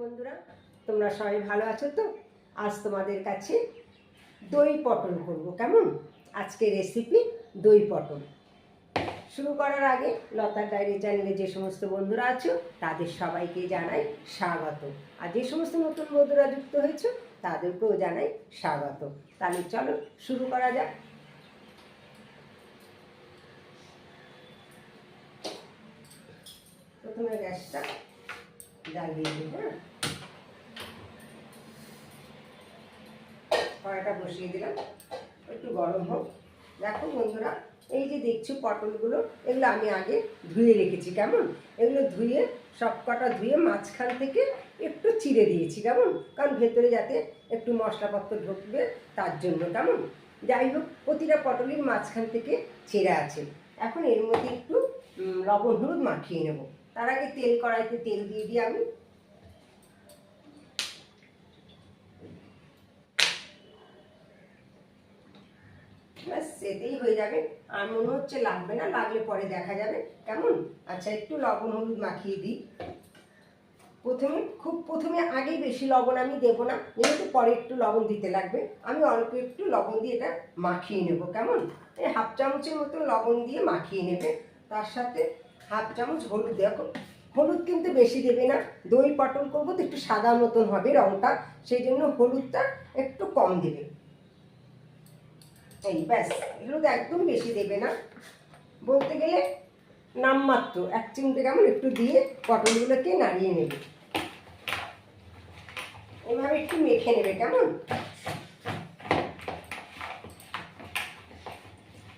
বন্ধুরা, তোমরা সবাই ভালো আছো তো? আজ তোমাদের কাছে দই পটল করব। কেমন? আজকে রেসিপি দই পটল। শুরু করার আগে লতার ডায়েরি চ্যানেলে যে সমস্ত বন্ধুরা আছো তাদের সবাইকে জানাই স্বাগত, আর যে সমস্ত নতুন বন্ধুরা যুক্ত হয়েছে তাদেরকেও জানাই স্বাগত। তাহলে চলো শুরু করা যাক। প্রথমে গ্যাসটা জ্বালিয়ে দিই। কড়াইটা বসিয়ে দিলাম, একটু গরম হোক। দেখো বন্ধুরা, এই যে দেখছো পটলগুলো, এগুলো আমি আগে ধুয়ে রেখেছি। কেমন? এগুলো ধুয়ে সব কটা ধুয়ে মাঝখান থেকে একটু চিড়ে দিয়েছি। কেমন? কারণ ভেতরে যাতে একটু মশলাপত্র ঢুকবে তার জন্য। কেমন? যাই হোক, প্রতিটা পটলের মাঝখান থেকে ছেঁড়া আছে। এখন এর মধ্যে একটু লবণ হলুদ মাখিয়ে নেব। তার আগে কড়াইতে তেল দিয়ে দিই আমি। ব্যাস এতেই হয়ে যাবে, আর মনে হচ্ছে লাগবে না, লাগলে পরে দেখা যাবে। কেমন? আচ্ছা, একটু লবণ হলুদ মাখিয়ে দিই। প্রথমে আগেই বেশি লবণ আমি দেবো না, যেহেতু পরে একটু লবণ দিতে লাগবে। আমি অল্প একটু লবণ দিয়ে এটা মাখিয়ে নেব। কেমন? এই হাফ চামচের মতো লবণ দিয়ে মাখিয়ে নেবে। তার সাথে হাফ চামচ হলুদ। দেখো, হলুদ কিন্তু বেশি দেবে না, দই পটল করবো তো একটু সাদা মতন হবে রঙটা, সেই জন্য হলুদটা একটু কম দেবে। এই ব্যাস, এগুলো তো একদম বেশি দেবে না, বলতে গেলে নামমাত্র 1 চিমটে কেমন একটু দিয়ে পটলগুলোকে নাড়িয়ে নেবে। এভাবে একটু মেখে নেবে। কেমন?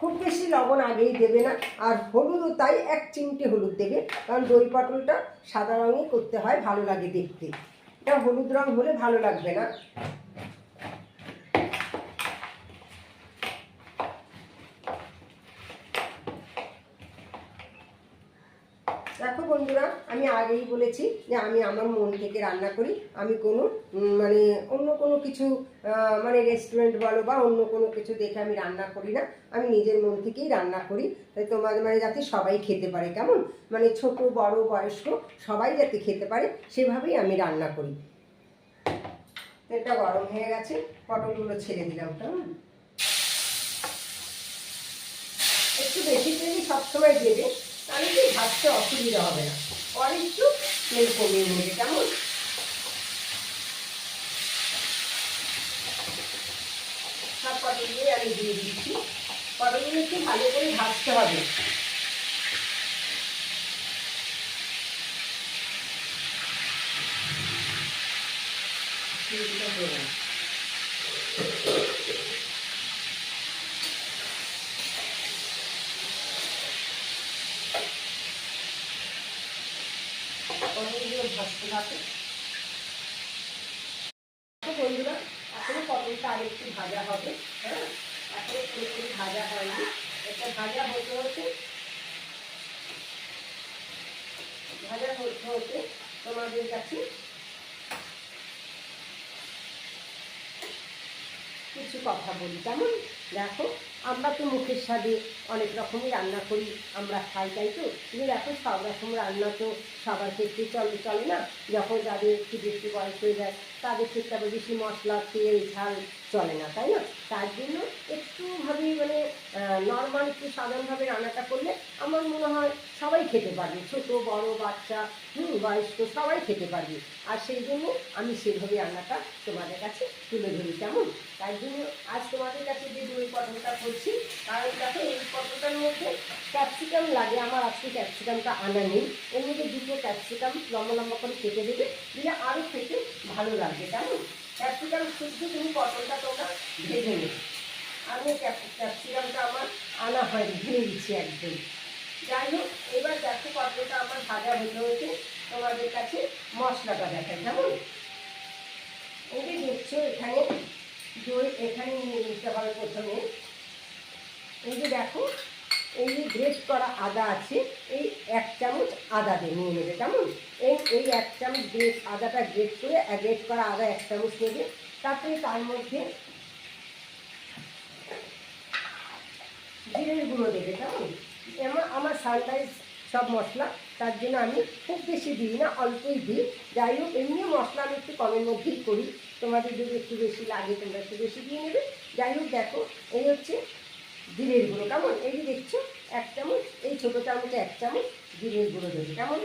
খুব বেশি লবণ আগেই দেবে না, আর হলুদও তাই 1 চিমটে হলুদ দেবে, কারণ দই পটলটা সাদা রঙে করতে হয়, ভালো লাগে দেখতে। এটা হলুদ রঙ হলে ভালো লাগবে না। দেখো বন্ধুরা, আমি আগেই বলেছি যে আমি আমার মন থেকে রান্না করি। আমি কোনো মানে অন্য কোনো কিছু মানে রেস্টুরেন্ট বলো বা অন্য কোনো কিছু দেখে আমি রান্না করি না। আমি নিজের মন থেকেই রান্না করি, তাই তোমাদের মানে যাতে সবাই খেতে পারে। কেমন? মানে ছোট বড় বয়স্ক সবাই যাতে খেতে পারে সেভাবেই আমি রান্না করি। তেলটা গরম হয়ে গেছে, পটলগুলো ছেড়ে দিলাম। কেমন? একটু বেশি তেলই সবসময় দেবে, তাহলে কি ভাজতে অসুবিধা হবে না। পরে একটু তেল কমিয়ে নেবে। কেমন? সব পটলগুলো আমি দিয়ে দিচ্ছি। পটলগুলো একটু ভালো করে ভাজতে হবে। পটলগুলো ভাজতে থাকে। বন্ধুরা, এখনো পটলটা আর একটু ভাজা হবে। হ্যাঁ, এখনো পুরোপুরি ভাজা হয়নি। এটা ভাজা হতে হতে তোমাদের কাছে কিছু কথা বলি। কেমন? দেখো, আমরা তো মুখের স্বাদে অনেক রকমই রান্না করি, আমরা খাই, তাই তো? কিন্তু দেখো, সব রকম রান্না তো সবার ক্ষেত্রে চলে না। যখন যাদের একটু বেশি বয়স হয়ে যায় তাদের ক্ষেত্রে আবার বেশি মশলা তেল ঝাল চলে না, তাই না? তার জন্য একটুভাবে মানে নর্মাল একটু সাধারণভাবে রান্নাটা করলে আমার মনে হয় সবাই খেতে পারবে, ছোট বড় বাচ্চা বয়স্ক সবাই খেতে পারবে। আর সেই জন্য আমি সেভাবে রান্নাটা তোমাদের কাছে তুলে ধরি। কেমন? তাই জন্য আজ তোমাদের কাছে যে দই পটলটা করছি, কারণ দেখো এই পটলটার মধ্যে ক্যাপসিকাম লাগে। আমার আজকে ক্যাপসিকামটা আনা নেই। এর মধ্যে 2টো ক্যাপসিকাম লম্বা লম্বা করে কেটে দেবে, দিলে আরও খেতে ভালো লাগবে। কেমন? ক্যাপসিকাম শুদ্ধ তুমি পটলটা তোমরা ভেজে নেবে। আমি ক্যাপসিকামটা আমার আনা হয়নি, ভেঙে দিচ্ছি একদম। যাই হোক, এবার দেখো পটলটা আমার ভাজা হতে হতে তোমাদের কাছে মশলাটা দেখাই। কেমন? এই যে দেখছো, এখানে দই এখানে নিয়ে নিতে হবে প্রথমে। এই যে দেখো, এই যে গ্রেট করা আদা আছে, এই 1 চামচ আদা দিয়ে নিয়ে নেবে। কেমন? এই 1 চামচ আদাটা গ্রেট করা আদা 1 চামচ নেবে। তারপরে তার মধ্যে জিরের গুঁড়ো দেবে। কেমন? আমার সানরাইজ সব মশলা তার জন্য আমি খুব বেশি দিই না, অল্পই দিই। যাই হোক, এমনি মশলা আমি একটু কমের মধ্যেই করি, তোমাদের যদি একটু বেশি লাগে তোমরা একটু বেশি দিয়ে নেবে। যাই হোক, দেখো এই হচ্ছে জিরের গুঁড়ো, কেমন? এই যে দেখছো 1 চামচ, এই ছোটো চামচে 1 চামচ জিরের গুঁড়ো দেবে, কেমন?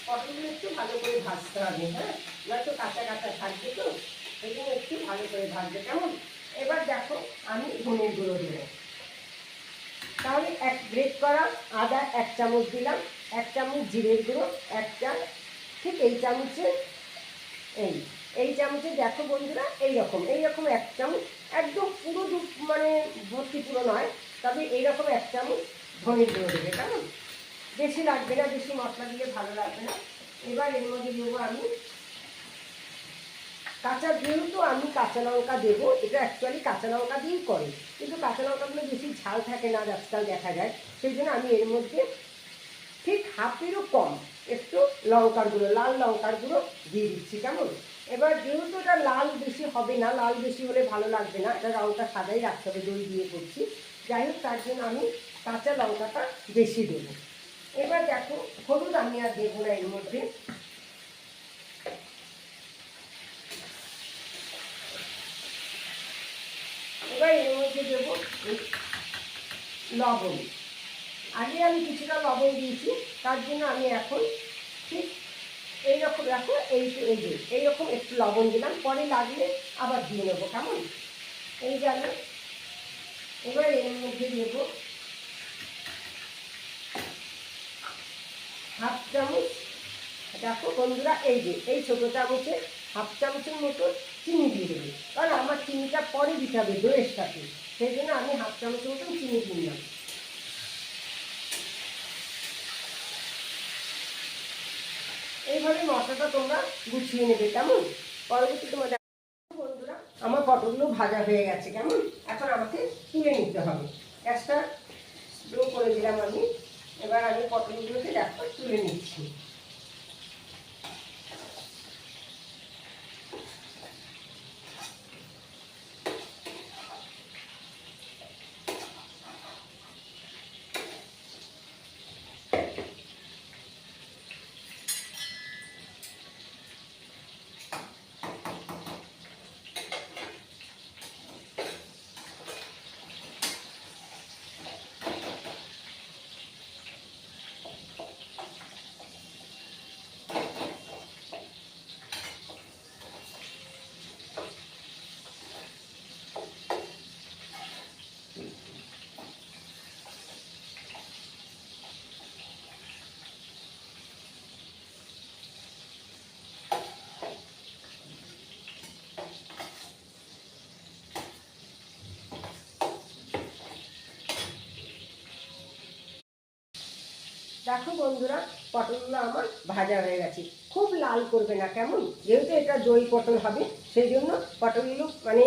পটলগুলো একটু ভালো করে ভাজতে হবে, হ্যাঁ, নয়তো কাঁচা কাঁচা থাকবে, তো এই জন্য একটু ভালো করে ভাজবে, কেমন? এবার দেখো আমি ধনের গুঁড়ো দেবো, তাহলে গ্রেট করা আদা 1 চামচ দিলাম, 1 চামচ জিরের গুঁড়ো, 1 চামচ, ঠিক এই চামচে, এই চামচে দেখো বন্ধুরা, এইরকম 1 চামচ, একদম পুরো মানে ভর্তি পুরো নয়, তবে এইরকম 1 চামচ ধনের গুঁড়ো দেবে, কেমন? বেশি লাগবে না, বেশি মশলা দিলে ভালো লাগবে না। এবার এর মধ্যে দেবো আমি যেহেতু আমি কাঁচা লঙ্কা দেবো, এটা অ্যাকচুয়ালি কাঁচা লঙ্কা দিয়েই করে, কিন্তু কাঁচা লঙ্কাগুলো বেশি ঝাল থাকে না, আজকাল দেখা যায়, সেই জন্য আমি এর মধ্যে ঠিক হাফেরও কম একটু লঙ্কার গুঁড়ো, লাল লঙ্কার গুঁড়ো দিয়ে দিচ্ছি, কেমন? এবার যেহেতু এটা লাল বেশি হবে না, লাল বেশি হলে ভালো লাগবে না, এটা রঙটা সাদাই রাখতে হবে, দই দিয়ে করছি। যাই হোক, তার জন্য আমি কাঁচা লঙ্কাটা বেশি দেবো। এবার দেখো হলুদ আমি আর দেবো না এর মধ্যে। এবার এর মধ্যে দেবো লবণ। আগে আমি কিছুটা লবণ দিয়েছি, তার জন্য আমি এখন ঠিক এইরকম রাখো, এইরকম একটু লবণ দিলাম, পরে লাগলে আবার দিয়ে নেবো, কেমন? এই গেল। এবার এর মধ্যে দেবো 1/2 চামচ, দেখো বন্ধুরা, এই ছোটো চামচে 1/2 চামচের মতো চিনি দিয়ে দেবে, কারণ আমার চিনিটা পরে দিতে হবে দইয়ের সাথে, সেই জন্য আমি 1/2 চামচের মতন চিনি দিলাম। এইভাবে মশলাটা তোমরা গুছিয়ে নেবে, কেমন? পরবর্তী তোমাদের বন্ধুরা, আমার পটলগুলো ভাজা হয়ে গেছে, কেমন? এখন আমাকে তুলে নিতে হবে, গ্যাসটা স্লো করে দিলাম আমি। এবার আমি পটলগুলোকে দেখো তুলে নিচ্ছি। দেখো বন্ধুরা, পটলগুলো আমার ভাজা হয়ে গেছে, খুব লাল করবে না, কেমন? যেহেতু এটা দই পটল হবে, সেই জন্য পটলগুলো মানে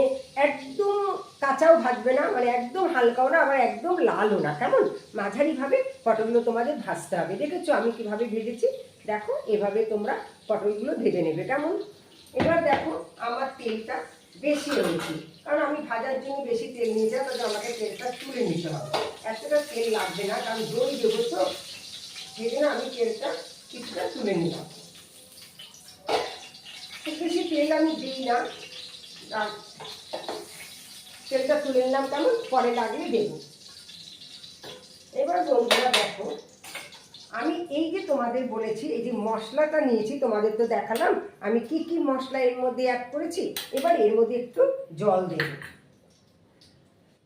একদম কাঁচাও ভাজবে না, মানে একদম হালকাও না, আবার একদম লালও না, কেমন? মাঝারিভাবে পটলগুলো তোমাদের ভাজতে হবে। দেখেছো আমি কিভাবে ভেজেছি? দেখো এভাবে তোমরা পটলগুলো ভেজে নেবে, কেমন? এবার দেখো আমার তেলটা বেশি হয়েছে, কারণ আমি ভাজার জন্য বেশি তেল নিয়ে যাই, তবে আমাকে তেলটা তুলে নিতে হবে। এতটা তেল লাগবে না, কারণ দই দেবো, তো সেই জন্য আমি তেলটা কিছুটা তুলে নিলাম। খুব বেশি তেল আমি দিই না, তেলটা তুলে নিলাম, কেমন? পরে লাগলে দেবো। এবার বন্ধুরা দেখো, আমি এই যে তোমাদের বলেছি, এই যে মশলাটা নিয়েছি, তোমাদের তো দেখালাম আমি কি কি মশলা এর মধ্যে অ্যাড করেছি। এবার এর মধ্যে একটু জল দেব,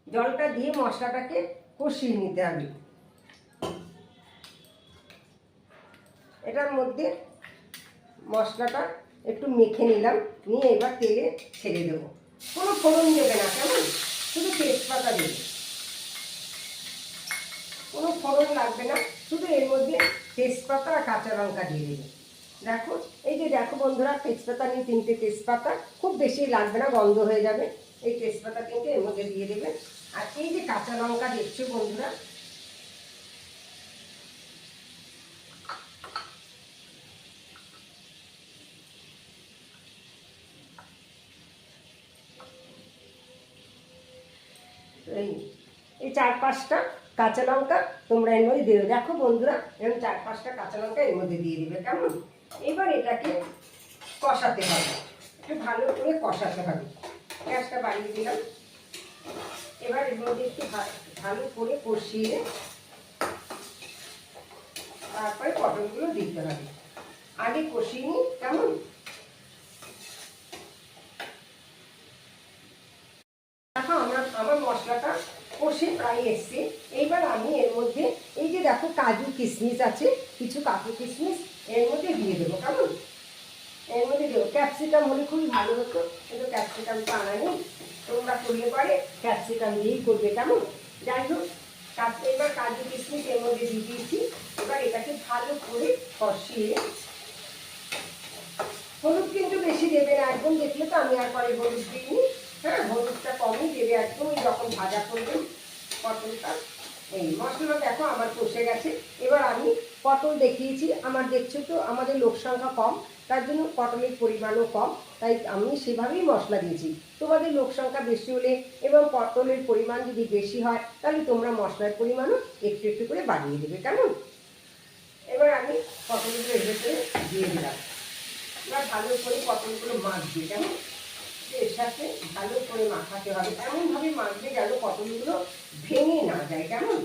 জলটা দিয়ে মশলাটাকে কষিয়ে নিতে হবে। এটার মধ্যে মশলাটা একটু মেখে নিলাম, নিয়ে এবার তেলে ছেড়ে দেবো। কোনো ফোড়ন দেবে না, কেমন? শুধু তেজপাতা দেবে, কোনো ফোড়ন লাগবে না, শুধু এর মধ্যে তেজপাতা আর কাঁচা লঙ্কা দিয়ে দেবে। দেখো এই যে দেখো বন্ধুরা, তেজপাতা নিয়ে 3টে তেজপাতা, খুব বেশি লাগবে না, গন্ধ হয়ে যাবে। এই তেজপাতা 3টে এর মধ্যে দিয়ে দেবে। আর এই যে কাঁচা লঙ্কা দেখছো বন্ধুরা, এই এই 4-5টা কাঁচা লঙ্কা তোমরা এর মধ্যে দিয়ে দেবে। দেখো বন্ধুরা, এরকম 4-5টা কাঁচা লঙ্কা এর মধ্যে দিয়ে দিবে, কেমন? এবার এটাকে কষাতে হবে, একটু ভালো করে কষাতে হবে। গ্যাসটা বাড়িয়ে দিলাম। এবার এর মধ্যে একটু ভালো করে কষিয়ে তারপরে পটলগুলো দিতে হবে। আগে কষিয়ে নিই, কেমন? দেখো আমার মশলাটা কষে প্রায় এসছে। এইবার আমি এর মধ্যে এই যে দেখো কাজু কিশমিশ আছে, কিছু কাজু কিশমিশ এর মধ্যে দিয়ে দেবো, কেমন? এর মধ্যে দেবো। ক্যাপসিকাম হলে খুবই ভালো হতো, কিন্তু ক্যাপসিকাম তো আনা নেই। তোমরা করলে পরে ক্যাপসিকাম দিয়েই করবে, কেমন? যাই হোক, এবার কাজু কিশমিশ এর মধ্যে দিয়ে দিয়েছি। এবার এটাকে ভালো করে কষিয়ে, হলুদ কিন্তু বেশি দেবে না, একদম দেখলে তো আমি আর পরে হলুদ দিইনি। হ্যাঁ, হলুদটা কমই দেবে একদম, যখন ভাজা করবেন পটলটা। এই মশলা দেখো আমার কষে গেছে। এবার আমি পটল দেখিয়েছি, আমার দেখছো তো আমাদের লোক সংখ্যা কম, তার জন্য পটলের পরিমাণও কম, তাই আমি সেভাবেই মশলা দিয়েছি। তোমাদের লোক সংখ্যা বেশি হলে এবং পটলের পরিমাণ যদি বেশি হয়, তাহলে তোমরা মশলার পরিমাণও একটু একটু করে বাড়িয়ে দেবে, কেমন? এবার আমি পটলগুলো এর ভেতরে দিয়ে দিলাম। এবার ভালো করে পটলগুলো মাখবে, কেমন? এর সাথে ভালো করে মাখাতে হবে, এমনভাবে মাখবে যেন পটলগুলো ভেঙে না যায়, কেমন?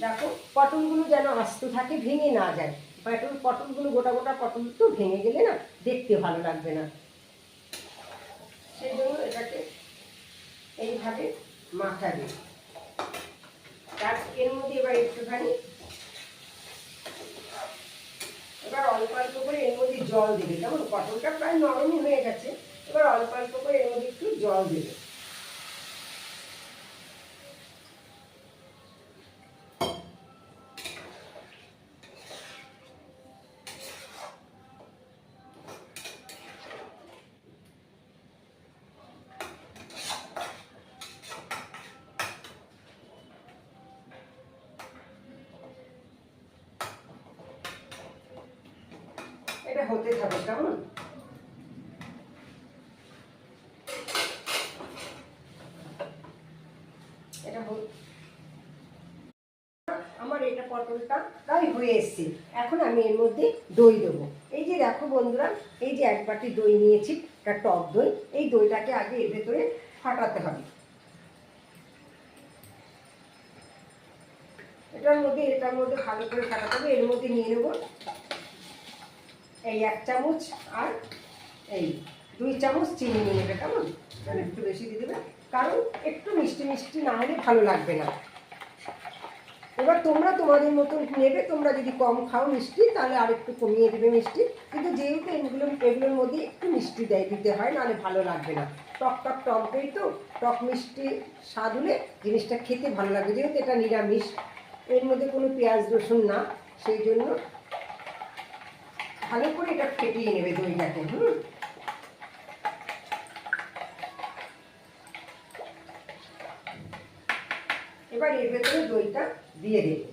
দেখো পটলগুলো যেন আস্ত থাকে, ভেঙে না যায়। পটলগুলো গোটা গোটা পটল তো ভেঙে গেলে না দেখতে ভালো লাগবে না, সেই জন্য এটাকে এইভাবে মাখাবে। তার এর মধ্যে এবার একটুখানি অল্প অল্প করে এর মধ্যে জল দেবে, কেমন? পটলটা প্রায় নরমই হয়ে গেছে। এবার অল্প অল্প করে এর মধ্যে একটু জল দেবে। এটা হতে থাকবে, কেমন? এটা আমার এটা পটলটা প্রায় হয়ে এসছে। এখন আমি এর মধ্যে দই দেবো। এই যে দেখো বন্ধুরা, এই যে 1 বাটি দই নিয়েছি, একটা টক দই। এই দইটাকে আগে এর ভেতরে ফাটাতে হবে। এটার মধ্যে ভালো করে ফাটাতে হবে। এর মধ্যে নিয়ে নেব এই 1 চামচ আর এই 2 চামচ চিনি নিয়ে নেবে, কেমন? একটু বেশি দিয়ে দেবে, কারণ একটু মিষ্টি মিষ্টি না হলে ভালো লাগবে না। এবার তোমরা তোমাদের মতন নেবে, তোমরা যদি কম খাও মিষ্টি তাহলে আর একটু কমিয়ে দেবে মিষ্টি, কিন্তু যেহেতু এগুলোর মধ্যে একটু মিষ্টি দিতে হয়, নাহলে ভালো লাগবে না। টকই তো, টক মিষ্টি স্বাদ হলে জিনিসটা খেতে ভালো লাগবে। যেহেতু এটা নিরামিষ, এর মধ্যে কোনো পেঁয়াজ রসুন না, সেই জন্য ভালো করে এটা ফেটিয়ে নেবে দইটাকে। এবার এর ভেতরে দইটা দিয়ে দেবে।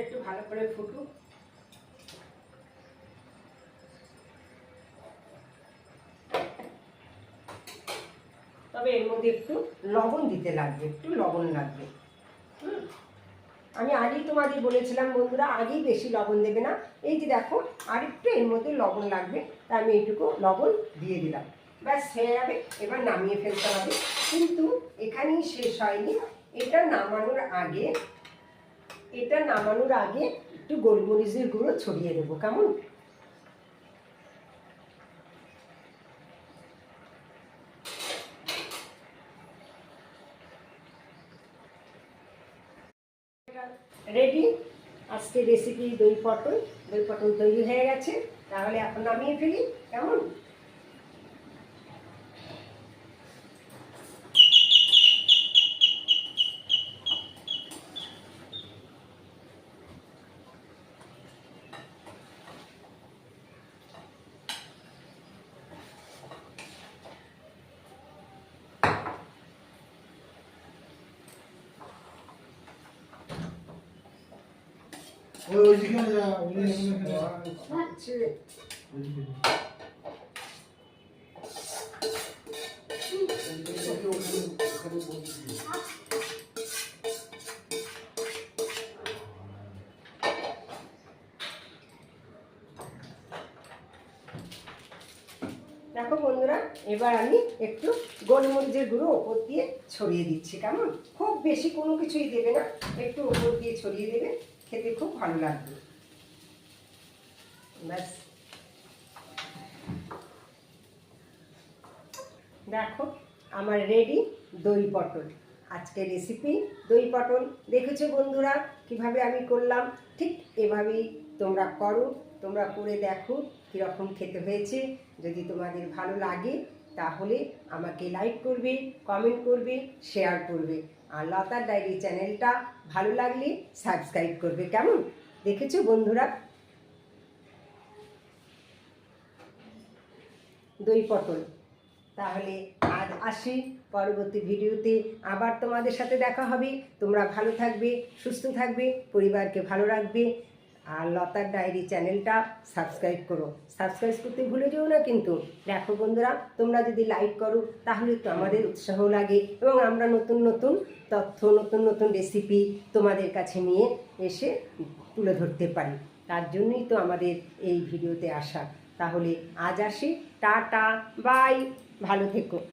একটু ভালো করে ফুটুক। তবে এর মধ্যে একটু লবণ দিতে লাগবে, একটু লবণ লাগবে। আমি আগেই তোমাদের বলেছিলাম বন্ধুরা, আগেই বেশি লবণ দেবে না। এই যে দেখো আরেকটু এর মধ্যে লবণ লাগবে, তাই আমি এইটুকু লবণ দিয়ে দিলাম। ব্যাস হয়ে যাবে। এবার নামিয়ে ফেলতে হবে। কিন্তু এখানেই শেষ হয়নি। এটা নামানোর আগে একটু গোলমরিচের গুঁড়ো ছড়িয়ে দেবো, কেমন? রেডি আজকে রেসিপি দই পটল তৈরি হয়ে গেছে। তাহলে এখন নামিয়ে ফেলি, কেমন? আচ্ছা, দেখো বন্ধুরা, এবার আমি একটু গোলমরিচের গুঁড়ো ওপর দিয়ে ছড়িয়ে দিচ্ছি। কেমন? খুব বেশি কোনো কিছুই দেবে না, একটু ওপর দিয়ে ছড়িয়ে দেবে, খেতে খুব ভালো লাগবে। ব্যাস, দেখো আমার রেডি দই পটল। আজকের রেসিপি দই পটল। দেখেছো বন্ধুরা কিভাবে আমি করলাম? ঠিক এভাবেই তোমরা করো, তোমরা করে দেখো কীরকম খেতে হয়েছে। যদি তোমাদের ভালো লাগে তাহলে আমাকে লাইক করবে, কমেন্ট করবে, শেয়ার করবে। আর লতার ডায়েরি চ্যানেলটা ভালো লাগলে সাবস্ক্রাইব করবে। কেমন? দেখেছো বন্ধুরা দই পটল। তাহলে আজ আসি, পরবর্তী ভিডিওতে আবার তোমাদের সাথে দেখা হবে। তোমরা ভালো থাকবে, সুস্থ থাকবে, পরিবারকে ভালো রাখবে। আর লতার ডায়েরি চ্যানেলটা সাবস্ক্রাইব করো, সাবস্ক্রাইব করতে ভুলে যেও না কিন্তু। দেখো বন্ধুরা, তোমরা যদি লাইক করো তাহলে তো আমাদের উৎসাহ লাগে এবং আমরা নতুন নতুন তথ্য, নতুন নতুন রেসিপি তোমাদের কাছে নিয়ে এসে তুলে ধরতে পারি। তার জন্যই তো আমাদের এই ভিডিওতে আসা। তাহলে আজ আসি, টাটা, বাই, ভালো থেকো।